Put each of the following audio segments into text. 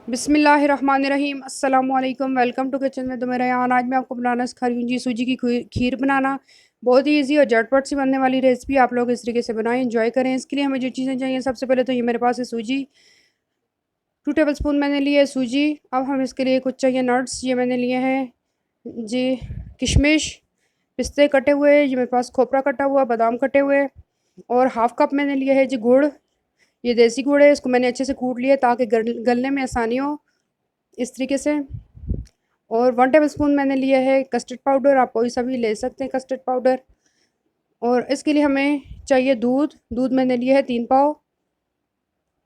बिस्मिल्लाहिर्रहमानिर्रहीम अस्सलामुअलैकुम। Welcome to kitchen में मेरा यान। आज मैं आपको बनाना सिखा रही हूँ जी सूजी की खीर बनाना। बहुत ही ईजी और झटपट से बनने वाली रेसिपी। आप लोग इस तरीके से बनाएं, एंजॉय करें। इसके लिए हमें जो चीज़ें चाहिए, सबसे पहले तो ये मेरे पास है सूजी। 2 टेबल स्पून मैंने लिए है सूजी। अब हम इसके लिए कुछ चाहिए नट्स। ये मैंने लिए हैं जी किशमिश, पिस्ते कटे हुए, ये मेरे पास खोपरा कटा हुआ, बादाम कटे हुए। और हाफ़ कप मैंने लिया है जी गुड़। ये देसी गुड़ है, इसको मैंने अच्छे से कूट लिया ताकि गलने में आसानी हो, इस तरीके से। और 1 टेबल स्पून मैंने लिया है कस्टर्ड पाउडर। आप कोई सा भी ले सकते हैं कस्टर्ड पाउडर। और इसके लिए हमें चाहिए दूध। दूध मैंने लिया है 3 पाव,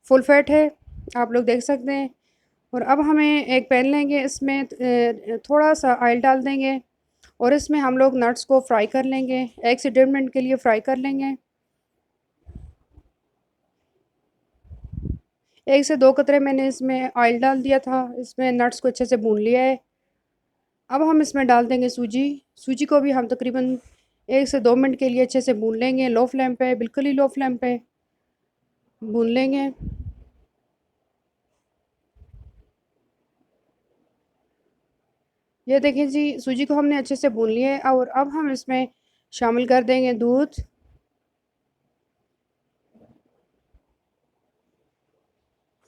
फुल फैट है, आप लोग देख सकते हैं। और अब हमें एक पैन लेंगे, इसमें थोड़ा सा ऑयल डाल देंगे और इसमें हम लोग नट्स को फ्राई कर लेंगे। 1 से 1.5 मिनट के लिए फ्राई कर लेंगे। 1 से 2 कतरे मैंने इसमें ऑयल डाल दिया था। इसमें नट्स को अच्छे से भून लिया है। अब हम इसमें डाल देंगे सूजी। सूजी को भी हम तकरीबन 1 से 2 मिनट के लिए अच्छे से भून लेंगे। लो फ्लेम पे, बिल्कुल ही लो फ्लेम पे भून लेंगे। ये देखिए जी, सूजी को हमने अच्छे से भून लिया है। और अब हम इसमें शामिल कर देंगे दूध।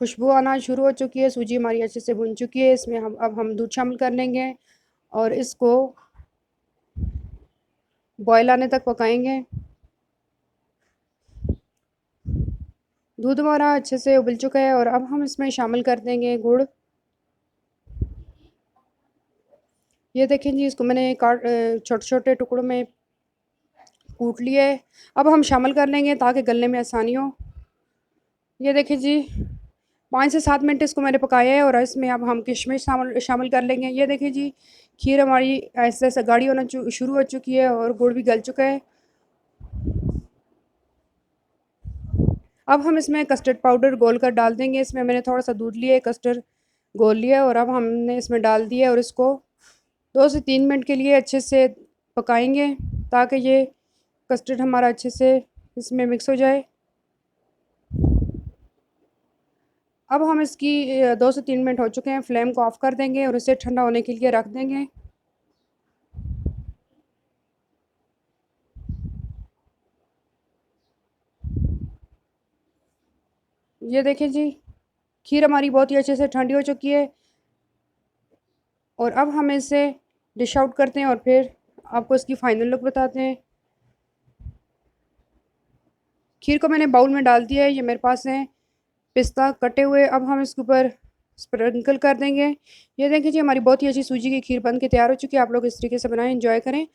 खुशबू आना शुरू हो चुकी है, सूजी हमारी अच्छे से भून चुकी है। इसमें हम दूध शामिल कर लेंगे और इसको बॉयल आने तक पकाएंगे। दूध हमारा अच्छे से उबल चुका है और अब हम इसमें शामिल कर देंगे गुड़। ये देखें जी, इसको मैंने काट छोटे छोटे टुकड़ों में कूट लिया है। अब हम शामिल कर लेंगे ताकि गलने में आसानी हो। ये देखिए जी, 5 से 7 मिनट इसको मैंने पकाया है और इसमें अब हम किशमिश शामिल शामिल कर लेंगे। ये देखिए जी, खीर हमारी ऐसे ऐसे गाढ़ी होना शुरू हो चुकी है और गुड़ भी गल चुका है। अब हम इसमें कस्टर्ड पाउडर घोल कर डाल देंगे। इसमें मैंने थोड़ा सा दूध लिया है, कस्टर्ड घोल लिया और अब हमने इसमें डाल दिया और इसको 2 से 3 मिनट के लिए अच्छे से पकाएंगे ताकि ये कस्टर्ड हमारा अच्छे से इसमें मिक्स हो जाए। अब हम इसकी 2 से 3 मिनट हो चुके हैं। फ्लेम को ऑफ़ कर देंगे और इसे ठंडा होने के लिए रख देंगे। ये देखें जी, खीर हमारी बहुत ही अच्छे से ठंडी हो चुकी है और अब हम इसे डिश आउट करते हैं और फिर आपको इसकी फ़ाइनल लुक बताते हैं। खीर को मैंने बाउल में डाल दिया है। ये मेरे पास है पिस्ता कटे हुए। अब हम इसके ऊपर स्प्रिंकल कर देंगे। ये देखिए जी, हमारी बहुत ही अच्छी सूजी की खीर बन के तैयार हो चुकी है। आप लोग इस तरीके से बनाएं, एंजॉय करें।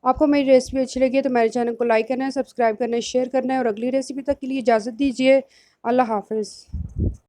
आपको मेरी रेसिपी अच्छी लगी है तो मेरे चैनल को लाइक करना है, सब्सक्राइब करना है, शेयर करना है और अगली रेसिपी तक के लिए इजाज़त दीजिए। अल्लाह हाफ़िज़।